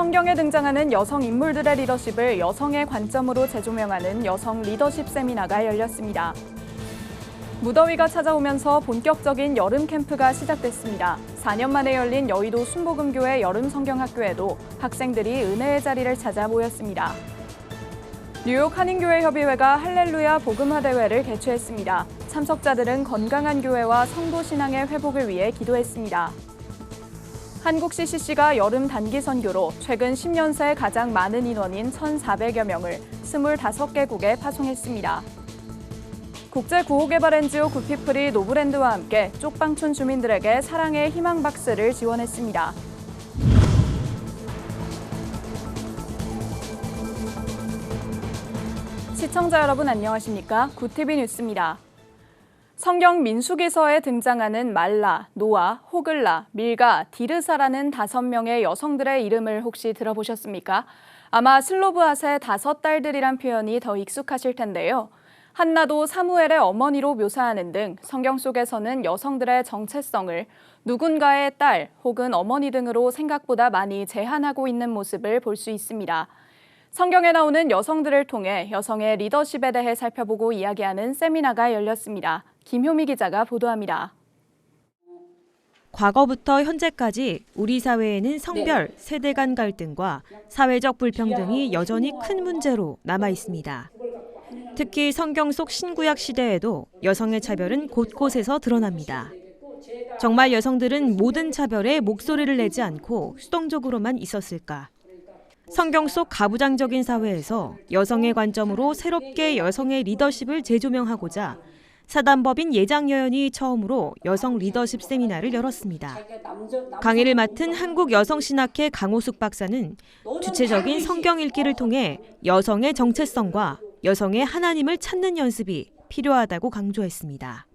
성경에 등장하는 여성 인물들의 리더십을 여성의 관점으로 재조명하는 여성 리더십 세미나가 열렸습니다. 무더위가 찾아오면서 본격적인 여름 캠프가 시작됐습니다. 4년 만에 열린 여의도 순복음교회 여름 성경학교에도 학생들이 은혜의 자리를 찾아 모였습니다. 뉴욕 한인교회협의회가 할렐루야 복음화 대회를 개최했습니다. 참석자들은 건강한 교회와 성도 신앙의 회복을 위해 기도했습니다. 한국 CCC가 여름 단기 선교로 최근 10년 새 가장 많은 인원인 1,400여 명을 25개국에 파송했습니다. 국제구호개발 NGO 구피플이 노브랜드와 함께 쪽방촌 주민들에게 사랑의 희망 박스를 지원했습니다. 시청자 여러분 안녕하십니까? 구TV 뉴스입니다. 성경 민수기서에 등장하는 말라, 노아, 호글라, 밀가, 디르사라는 5명의 여성들의 이름을 혹시 들어보셨습니까? 아마 슬로브앗의 5딸들이란 표현이 더 익숙하실 텐데요. 한나도 사무엘의 어머니로 묘사하는 등 성경 속에서는 여성들의 정체성을 누군가의 딸 혹은 어머니 등으로 생각보다 많이 제한하고 있는 모습을 볼 수 있습니다. 성경에 나오는 여성들을 통해 여성의 리더십에 대해 살펴보고 이야기하는 세미나가 열렸습니다. 김효미 기자가 보도합니다. 과거부터 현재까지 우리 사회에는 성별, 세대 간 갈등과 사회적 불평등이 여전히 큰 문제로 남아 있습니다. 특히 성경 속 신구약 시대에도 여성의 차별은 곳곳에서 드러납니다. 정말 여성들은 모든 차별에 목소리를 내지 않고 수동적으로만 있었을까? 성경 속 가부장적인 사회에서 여성의 관점으로 새롭게 여성의 리더십을 재조명하고자 사단법인 예장여연이 처음으로 여성 리더십 세미나를 열었습니다. 강의를 맡은 한국여성신학회 강호숙 박사는 주체적인 성경 읽기를 통해 여성의 정체성과 여성의 하나님을 찾는 연습이 필요하다고 강조했습니다.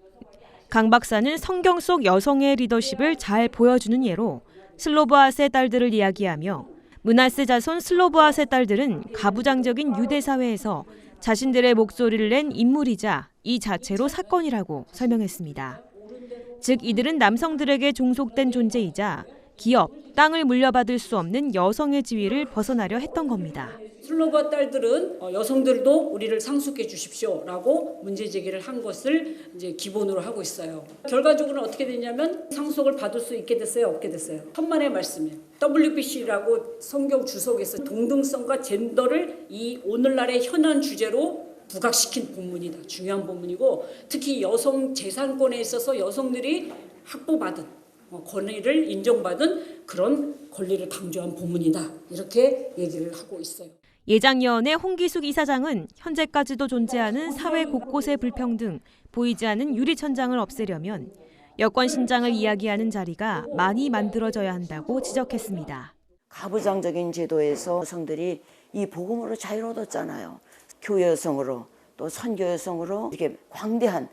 강 박사는 성경 속 여성의 리더십을 잘 보여주는 예로 슬로브앗의 딸들을 이야기하며 므낫세 자손 슬로브앗의 딸들은 가부장적인 유대 사회에서 자신들의 목소리를 낸 인물이자 이 자체로 사건이라고 설명했습니다. 즉 이들은 남성들에게 종속된 존재이자 기업, 땅을 물려받을 수 없는 여성의 지위를 벗어나려 했던 겁니다. 슬로브앗 딸들은 여성들도 우리를 상속해 주십시오라고 문제 제기를 한 것을 이제 기본으로 하고 있어요. 결과적으로는 어떻게 됐냐면 상속을 받을 수 있게 됐어요, 없게 됐어요. 천만의 말씀이에요. WBC라고 성경 주석에서 동등성과 젠더를 이 오늘날의 현안 주제로 부각시킨 본문이다. 중요한 본문이고 특히 여성 재산권에 있어서 여성들이 확보받은 권리를 인정받은 그런 권리를 강조한 본문이다. 이렇게 얘기를 하고 있어요. 예장여연의 홍기숙 이사장은 현재까지도 존재하는 사회 곳곳의 불평등, 보이지 않는 유리천장을 없애려면 여권 신장을 이야기하는 자리가 많이 만들어져야 한다고 지적했습니다. 가부장적인 제도에서 여성들이 이 복음으로 자유를 얻었잖아요. 교회 여성으로 또 선교 여성으로 이렇게 방대한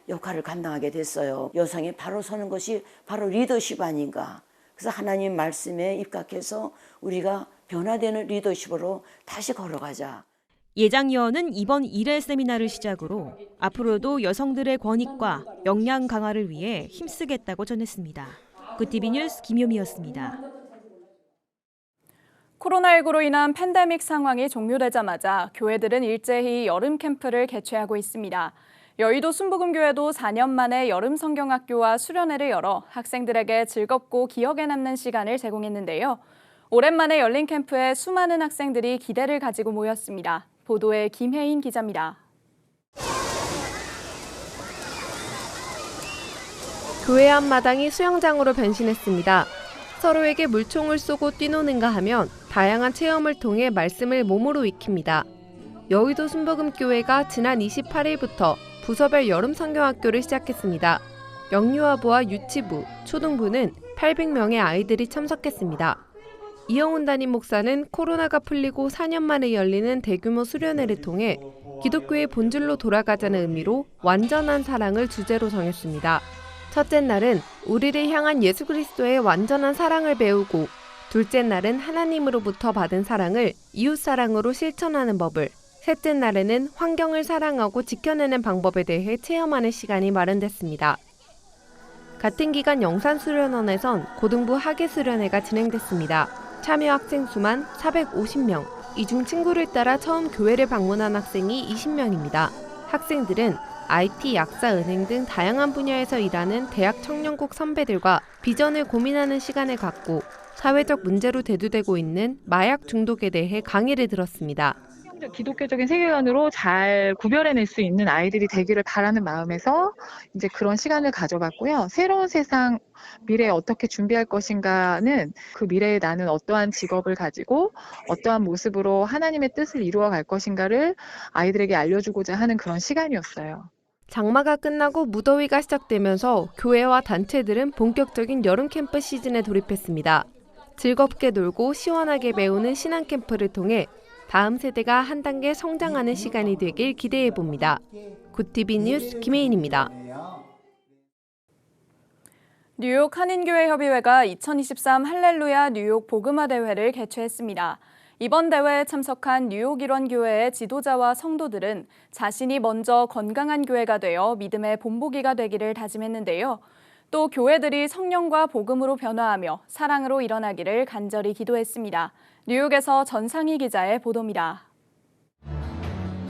역할을 감당하게 됐어요. 여성이 바로 서는 것이 바로 리더십 아닌가. 그래서 하나님 말씀에 입각해서 우리가 변화되는 리더십으로 다시 걸어가자. 예장여연은 이번 1회 세미나를 시작으로 앞으로도 여성들의 권익과 역량 강화를 위해 힘쓰겠다고 전했습니다. 구TV 뉴스 김효미였습니다. 코로나19로 인한 팬데믹 상황이 종료되자마자 교회들은 일제히 여름 캠프를 개최하고 있습니다. 여의도 순복음교회도 4년 만에 여름 성경학교와 수련회를 열어 학생들에게 즐겁고 기억에 남는 시간을 제공했는데요. 오랜만에 열린 캠프에 수많은 학생들이 기대를 가지고 모였습니다. 보도에 김혜인 기자입니다. 교회 앞마당이 수영장으로 변신했습니다. 서로에게 물총을 쏘고 뛰노는가 하면 다양한 체험을 통해 말씀을 몸으로 익힙니다. 여의도 순복음교회가 지난 28일부터 부서별 여름 성경학교를 시작했습니다. 영유아부와 유치부, 초등부는 800명의 아이들이 참석했습니다. 이영훈 담임 목사는 코로나가 풀리고 4년 만에 열리는 대규모 수련회를 통해 기독교의 본질로 돌아가자는 의미로 완전한 사랑을 주제로 정했습니다. 첫째 날은 우리를 향한 예수 그리스도의 완전한 사랑을 배우고 둘째 날은 하나님으로부터 받은 사랑을 이웃 사랑으로 실천하는 법을, 셋째 날에는 환경을 사랑하고 지켜내는 방법에 대해 체험하는 시간이 마련됐습니다. 같은 기간 영산수련원에선 고등부 학예수련회가 진행됐습니다. 참여 학생 수만 450명, 이 중 친구를 따라 처음 교회를 방문한 학생이 20명입니다. 학생들은 IT, 약사, 은행 등 다양한 분야에서 일하는 대학 청년국 선배들과 비전을 고민하는 시간을 갖고 사회적 문제로 대두되고 있는 마약 중독에 대해 강의를 들었습니다. 기독교적인 세계관으로 잘 구별해낼 수 있는 아이들이 되기를 바라는 마음에서 이제 그런 시간을 가져봤고요. 새로운 세상 미래에 어떻게 준비할 것인가는 그 미래에 나는 어떠한 직업을 가지고 어떠한 모습으로 하나님의 뜻을 이루어 갈 것인가를 아이들에게 알려주고자 하는 그런 시간이었어요. 장마가 끝나고 무더위가 시작되면서 교회와 단체들은 본격적인 여름 캠프 시즌에 돌입했습니다. 즐겁게 놀고 시원하게 배우는 신앙 캠프를 통해 다음 세대가 한 단계 성장하는 시간이 되길 기대해 봅니다. 굿TV 뉴스 김혜인입니다. 뉴욕 한인교회협의회가 2023 할렐루야 뉴욕 복음화 대회를 개최했습니다. 이번 대회에 참석한 뉴욕 일원교회의 지도자와 성도들은 자신이 먼저 건강한 교회가 되어 믿음의 본보기가 되기를 다짐했는데요. 또 교회들이 성령과 복음으로 변화하며 사랑으로 일어나기를 간절히 기도했습니다. 뉴욕에서 전상희 기자의 보도입니다.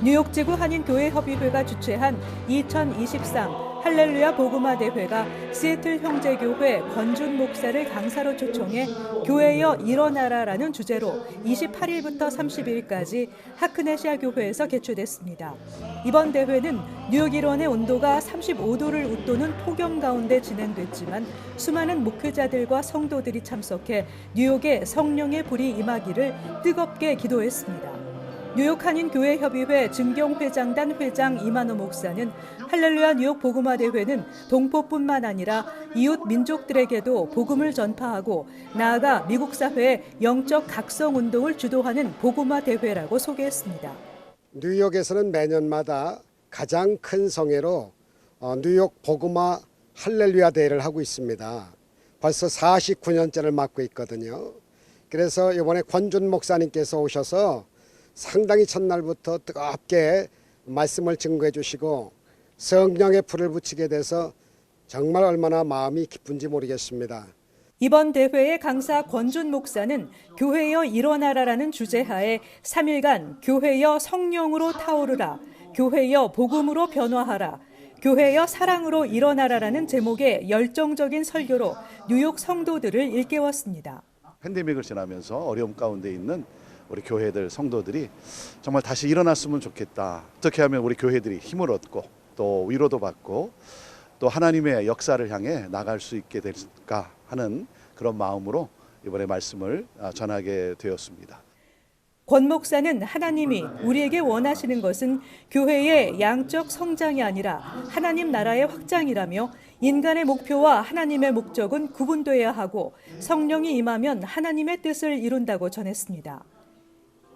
뉴욕 지구 한인교회협의회가 주최한 2023 할렐루야 복음화 대회가 시애틀 형제교회 권준 목사를 강사로 초청해 교회여 일어나라라는 주제로 28일부터 30일까지 하크네시아 교회에서 개최됐습니다. 이번 대회는 뉴욕 일원의 온도가 35도를 웃도는 폭염 가운데 진행됐지만 수많은 목회자들과 성도들이 참석해 뉴욕에 성령의 불이 임하기를 뜨겁게 기도했습니다. 뉴욕 한인교회협의회 증경회장단 회장 이만호 목사는 할렐루야 뉴욕 복음화 대회는 동포뿐만 아니라 이웃 민족들에게도 복음을 전파하고 나아가 미국 사회의 영적 각성 운동을 주도하는 복음화 대회라고 소개했습니다. 뉴욕에서는 매년마다 가장 큰 성회로 뉴욕 복음화 할렐루야 대회를 하고 있습니다. 벌써 49년째를 맡고 있거든요. 그래서 이번에 권준 목사님께서 오셔서 상당히 첫날부터 뜨겁게 말씀을 증거해 주시고 성령의 불을 붙이게 돼서 정말 얼마나 마음이 기쁜지 모르겠습니다. 이번 대회의 강사 권준 목사는 교회여 일어나라라는 주제하에 3일간 교회여 성령으로 타오르라, 교회여 복음으로 변화하라, 교회여 사랑으로 일어나라라는 제목의 열정적인 설교로 뉴욕 성도들을 일깨웠습니다. 팬데믹을 지나면서 어려움 가운데 있는 우리 교회들 성도들이 정말 다시 일어났으면 좋겠다. 어떻게 하면 우리 교회들이 힘을 얻고 또 위로도 받고 또 하나님의 역사를 향해 나갈 수 있게 될까 하는 그런 마음으로 이번에 말씀을 전하게 되었습니다. 권 목사는 하나님이 우리에게 원하시는 것은 교회의 양적 성장이 아니라 하나님 나라의 확장이라며 인간의 목표와 하나님의 목적은 구분돼야 하고 성령이 임하면 하나님의 뜻을 이룬다고 전했습니다.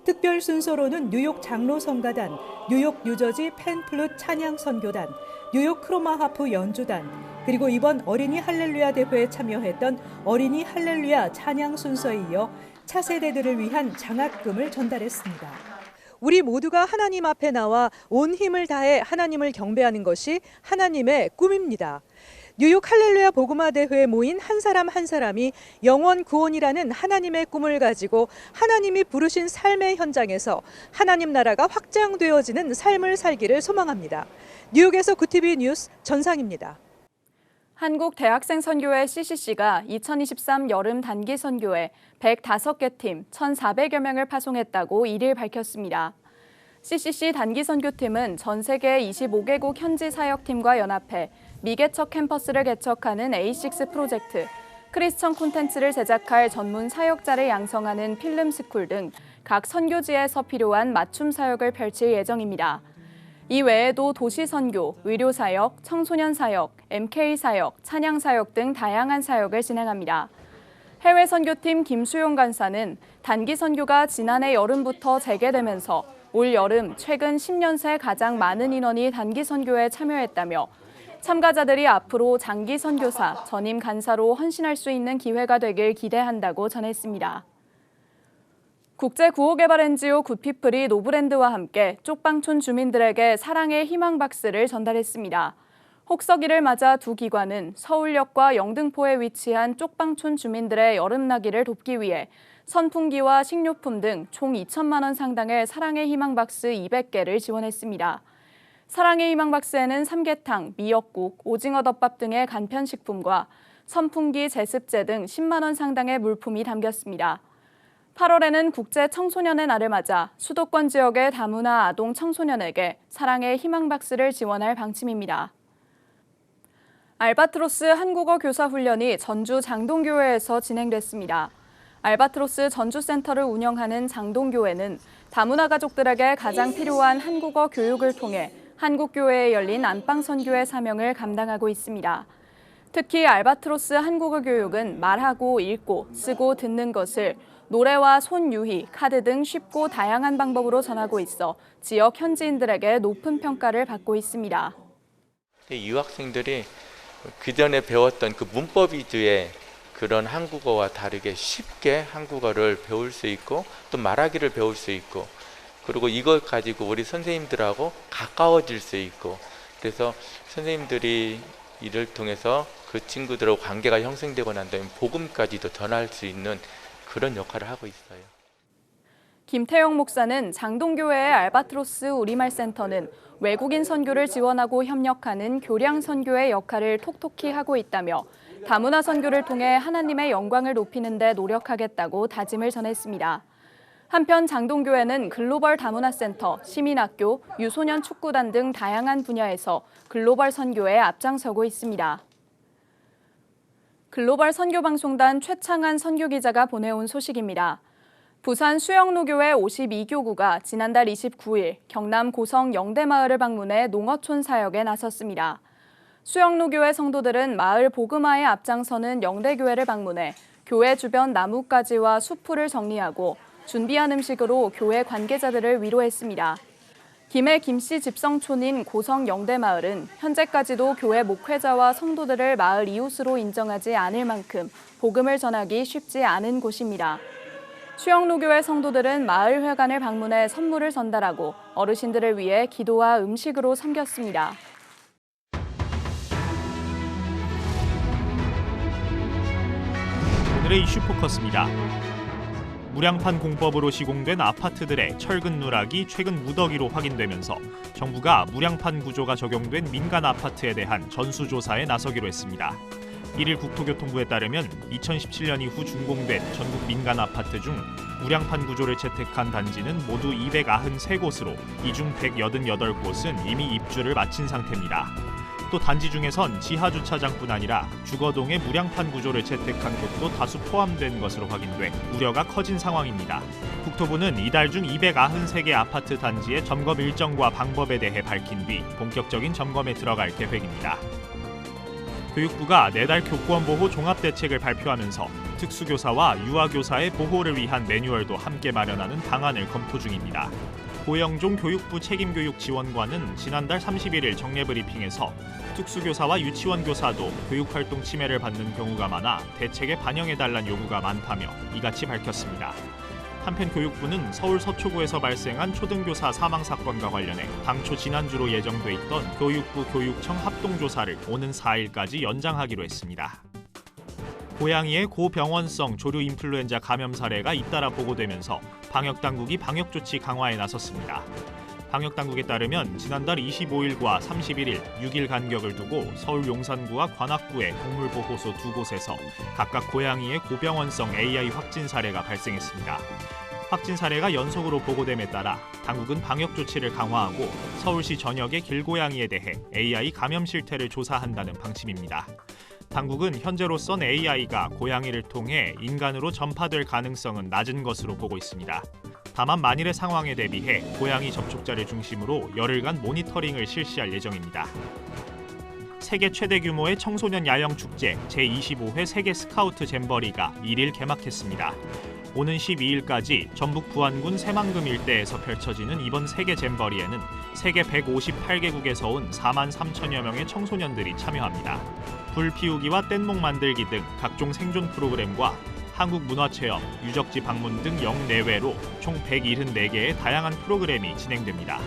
특별 순서로는 뉴욕 장로성가단, 뉴욕 뉴저지 팬플룻 찬양 선교단, 뉴욕 크로마하프 연주단, 그리고 이번 어린이 할렐루야 대회에 참여했던 어린이 할렐루야 찬양 순서에 이어 차세대들을 위한 장학금을 전달했습니다. 우리 모두가 하나님 앞에 나와 온 힘을 다해 하나님을 경배하는 것이 하나님의 꿈입니다. 뉴욕 할렐루야 복음화 대회에 모인 한 사람 한 사람이 영원 구원이라는 하나님의 꿈을 가지고 하나님이 부르신 삶의 현장에서 하나님 나라가 확장되어지는 삶을 살기를 소망합니다. 뉴욕에서 굿TV 뉴스 전상입니다. 한국대학생선교회 CCC가 2023 여름 단기 선교회 105개 팀 1,400여 명을 파송했다고 1일 밝혔습니다. CCC 단기 선교팀은 전 세계 25개국 현지 사역팀과 연합해 미개척 캠퍼스를 개척하는 A6 프로젝트, 크리스천 콘텐츠를 제작할 전문 사역자를 양성하는 필름스쿨 등 각 선교지에서 필요한 맞춤 사역을 펼칠 예정입니다. 이 외에도 도시선교, 의료사역, 청소년사역, MK사역, 찬양사역 등 다양한 사역을 진행합니다. 해외 선교팀 김수용 간사는 단기 선교가 지난해 여름부터 재개되면서 올 여름 최근 10년 새 가장 많은 인원이 단기 선교에 참여했다며 참가자들이 앞으로 장기 선교사, 전임 간사로 헌신할 수 있는 기회가 되길 기대한다고 전했습니다. 국제구호개발 NGO 굿피플이 노브랜드와 함께 쪽방촌 주민들에게 사랑의 희망 박스를 전달했습니다. 혹서기를 맞아 두 기관은 서울역과 영등포에 위치한 쪽방촌 주민들의 여름나기를 돕기 위해 선풍기와 식료품 등 총 2천만 원 상당의 사랑의 희망 박스 200개를 지원했습니다. 사랑의 희망 박스에는 삼계탕, 미역국, 오징어 덮밥 등의 간편식품과 선풍기, 제습제 등 10만 원 상당의 물품이 담겼습니다. 8월에는 국제 청소년의 날을 맞아 수도권 지역의 다문화 아동 청소년에게 사랑의 희망 박스를 지원할 방침입니다. 알바트로스 한국어 교사 훈련이 전주 장동교회에서 진행됐습니다. 알바트로스 전주센터를 운영하는 장동교회는 다문화 가족들에게 가장 필요한 한국어 교육을 통해 한국교회에 열린 안방선교의 사명을 감당하고 있습니다. 특히 알바트로스 한국어 교육은 말하고 읽고 쓰고 듣는 것을 노래와 손유희, 카드 등 쉽고 다양한 방법으로 전하고 있어 지역 현지인들에게 높은 평가를 받고 있습니다. 유학생들이 그전에 배웠던 그 문법 위주의 그런 한국어와 다르게 쉽게 한국어를 배울 수 있고 또 말하기를 배울 수 있고 그리고 이걸 가지고 우리 선생님들하고 가까워질 수 있고 그래서 선생님들이 이를 통해서 그 친구들하고 관계가 형성되고 난 다음에 복음까지도 전할 수 있는 그런 역할을 하고 있어요. 김태영 목사는 장동교회의 알바트로스 우리말 센터는 외국인 선교를 지원하고 협력하는 교량 선교의 역할을 톡톡히 하고 있다며 다문화 선교를 통해 하나님의 영광을 높이는 데 노력하겠다고 다짐을 전했습니다. 한편 장동교회는 글로벌 다문화 센터, 시민학교, 유소년 축구단 등 다양한 분야에서 글로벌 선교에 앞장서고 있습니다. 글로벌 선교방송단 최창한 선교기자가 보내온 소식입니다. 부산 수영로교회 52교구가 지난달 29일 경남 고성 영대마을을 방문해 농어촌 사역에 나섰습니다. 수영로교회 성도들은 마을 복음화에 앞장서는 영대교회를 방문해 교회 주변 나뭇가지와 수풀을 정리하고 준비한 음식으로 교회 관계자들을 위로했습니다. 김해 김씨 집성촌인 고성 영대마을은 현재까지도 교회 목회자와 성도들을 마을 이웃으로 인정하지 않을 만큼 복음을 전하기 쉽지 않은 곳입니다. 수영로교회 성도들은 마을 회관을 방문해 선물을 전달하고 어르신들을 위해 기도와 음식으로 섬겼습니다. 오늘의 이슈 포커스입니다. 무량판 공법으로 시공된 아파트들의 철근 누락이 최근 무더기로 확인되면서 정부가 무량판 구조가 적용된 민간 아파트에 대한 전수조사에 나서기로 했습니다. 1일 국토교통부에 따르면 2017년 이후 준공된 전국 민간 아파트 중 무량판 구조를 채택한 단지는 모두 293곳으로 이 중 188곳은 이미 입주를 마친 상태입니다. 또 단지 중에선 지하주차장뿐 아니라 주거동의 무량판 구조를 채택한 곳도 다수 포함된 것으로 확인돼 우려가 커진 상황입니다. 국토부는 이달 중 293개 아파트 단지의 점검 일정과 방법에 대해 밝힌 뒤 본격적인 점검에 들어갈 계획입니다. 교육부가 내달 교권보호 종합대책을 발표하면서 특수교사와 유아교사의 보호를 위한 매뉴얼도 함께 마련하는 방안을 검토 중입니다. 고영종 교육부 책임교육지원관은 지난달 31일 정례브리핑에서 특수교사와 유치원 교사도 교육활동 침해를 받는 경우가 많아 대책에 반영해달란 요구가 많다며 이같이 밝혔습니다. 한편 교육부는 서울 서초구에서 발생한 초등교사 사망 사건과 관련해 당초 지난주로 예정돼 있던 교육부 교육청 합동조사를 오는 4일까지 연장하기로 했습니다. 고양이의 고병원성 조류 인플루엔자 감염 사례가 잇따라 보고되면서 방역당국이 방역조치 강화에 나섰습니다. 방역당국에 따르면 지난달 25일과 31일 6일 간격을 두고 서울 용산구와 관악구의 동물보호소 2곳에서 각각 고양이의 고병원성 AI 확진 사례가 발생했습니다. 확진 사례가 연속으로 보고됨에 따라 당국은 방역조치를 강화하고 서울시 전역의 길고양이에 대해 AI 감염 실태를 조사한다는 방침입니다. 당국은 현재로선 AI가 고양이를 통해 인간으로 전파될 가능성은 낮은 것으로 보고 있습니다. 다만 만일의 상황에 대비해 고양이 접촉자를 중심으로 열흘간 모니터링을 실시할 예정입니다. 세계 최대 규모의 청소년 야영 축제 제25회 세계 스카우트 잼버리가 1일 개막했습니다. 오는 12일까지 전북 부안군 새만금 일대에서 펼쳐지는 이번 세계 잼버리에는 세계 158개국에서 온 4만 3천여 명의 청소년들이 참여합니다. 불 피우기와 뗏목 만들기 등 각종 생존 프로그램과 한국 문화체험, 유적지 방문 등 영내외로 총 174개의 다양한 프로그램이 진행됩니다.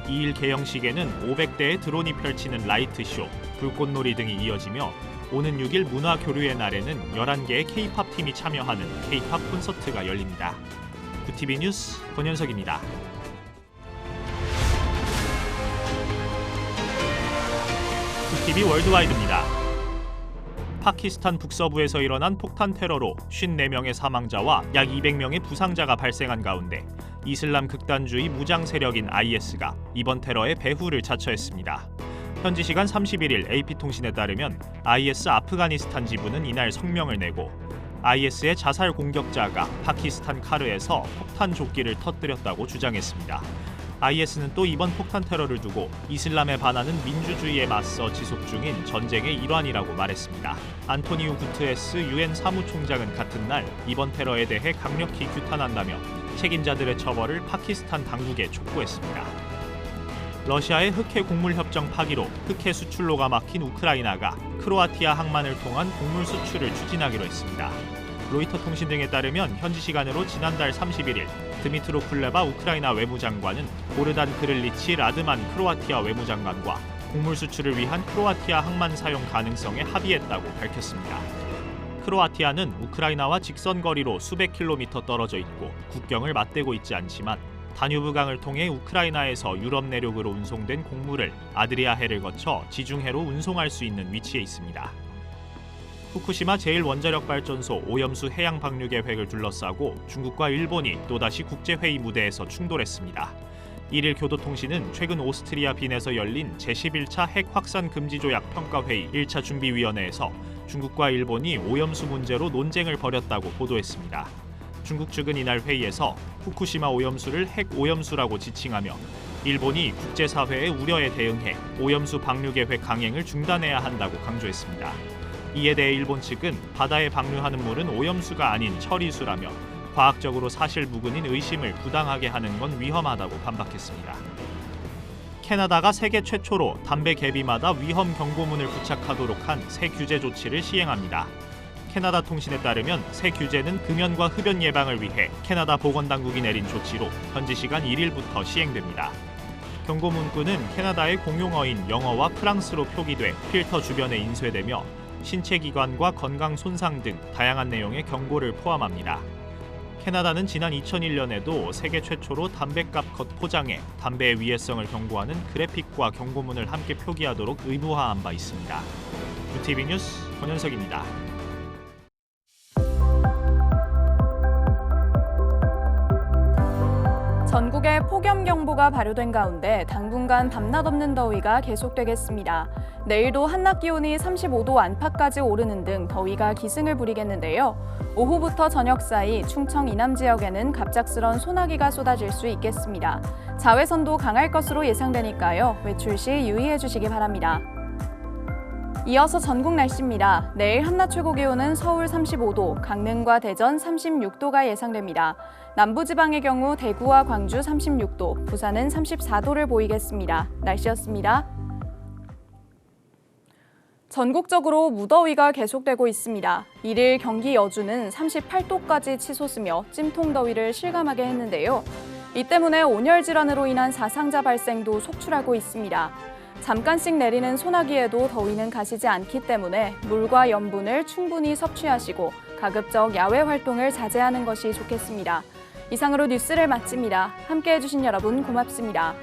2일 개영식에는 500대의 드론이 펼치는 라이트쇼, 불꽃놀이 등이 이어지며 오는 6일 문화교류의 날에는 11개의 K-팝 팀이 참여하는 K-팝 콘서트가 열립니다. 구TV 뉴스 권현석입니다. 구TV 월드와이드입니다. 파키스탄 북서부에서 일어난 폭탄 테러로 54명의 사망자와 약 200명의 부상자가 발생한 가운데 이슬람 극단주의 무장 세력인 IS가 이번 테러의 배후를 자처했습니다. 현지 시간 31일 AP통신에 따르면 IS 아프가니스탄 지부는 이날 성명을 내고 IS의 자살 공격자가 파키스탄 카르에서 폭탄 조끼를 터뜨렸다고 주장했습니다. IS는 또 이번 폭탄 테러를 두고 이슬람에 반하는 민주주의에 맞서 지속 중인 전쟁의 일환이라고 말했습니다. 안토니우 구테레스 UN 사무총장은 같은 날 이번 테러에 대해 강력히 규탄한다며 책임자들의 처벌을 파키스탄 당국에 촉구했습니다. 러시아의 흑해 곡물 협정 파기로 흑해 수출로가 막힌 우크라이나가 크로아티아 항만을 통한 곡물 수출을 추진하기로 했습니다. 로이터 통신 등에 따르면 현지 시간으로 지난달 31일 드미트로 쿨레바 우크라이나 외무장관은 보르단 그릴리치 라드만 크로아티아 외무장관과 곡물 수출을 위한 크로아티아 항만 사용 가능성에 합의했다고 밝혔습니다. 크로아티아는 우크라이나와 직선 거리로 수백 킬로미터 떨어져 있고 국경을 맞대고 있지 않지만 다뉴브강을 통해 우크라이나에서 유럽 내륙으로 운송된 곡물을 아드리아해를 거쳐 지중해로 운송할 수 있는 위치에 있습니다. 후쿠시마 제1원자력발전소 오염수 해양 방류 계획을 둘러싸고 중국과 일본이 또다시 국제회의 무대에서 충돌했습니다. 1일 교도통신은 최근 오스트리아 빈에서 열린 제11차 핵 확산 금지 조약 평가회의 1차 준비위원회에서 중국과 일본이 오염수 문제로 논쟁을 벌였다고 보도했습니다. 중국 측은 이날 회의에서 후쿠시마 오염수를 핵 오염수라고 지칭하며 일본이 국제사회의 우려에 대응해 오염수 방류 계획 강행을 중단해야 한다고 강조했습니다. 이에 대해 일본 측은 바다에 방류하는 물은 오염수가 아닌 처리수라며 과학적으로 사실무근인 의심을 부당하게 하는 건 위험하다고 반박했습니다. 캐나다가 세계 최초로 담배 개비마다 위험 경고문을 부착하도록 한 새 규제 조치를 시행합니다. 캐나다 통신에 따르면 새 규제는 금연과 흡연 예방을 위해 캐나다 보건당국이 내린 조치로 현지 시간 1일부터 시행됩니다. 경고 문구는 캐나다의 공용어인 영어와 프랑스로 표기돼 필터 주변에 인쇄되며 신체 기관과 건강 손상 등 다양한 내용의 경고를 포함합니다. 캐나다는 지난 2001년에도 세계 최초로 담뱃값 겉포장에 담배의 위해성을 경고하는 그래픽과 경고문을 함께 표기하도록 의무화한 바 있습니다. 구TV 뉴스 권현석입니다. 전국에 폭염경보가 발효된 가운데 당분간 밤낮 없는 더위가 계속되겠습니다. 내일도 한낮 기온이 35도 안팎까지 오르는 등 더위가 기승을 부리겠는데요. 오후부터 저녁 사이 충청 이남 지역에는 갑작스런 소나기가 쏟아질 수 있겠습니다. 자외선도 강할 것으로 예상되니까요. 외출 시 유의해 주시기 바랍니다. 이어서 전국 날씨입니다. 내일 한낮 최고 기온은 서울 35도, 강릉과 대전 36도가 예상됩니다. 남부지방의 경우 대구와 광주 36도, 부산은 34도를 보이겠습니다. 날씨였습니다. 전국적으로 무더위가 계속되고 있습니다. 1일 경기 여주는 38도까지 치솟으며 찜통더위를 실감하게 했는데요. 이 때문에 온열 질환으로 인한 사상자 발생도 속출하고 있습니다. 잠깐씩 내리는 소나기에도 더위는 가시지 않기 때문에 물과 염분을 충분히 섭취하시고 가급적 야외 활동을 자제하는 것이 좋겠습니다. 이상으로 뉴스를 마칩니다. 함께해 주신 여러분 고맙습니다.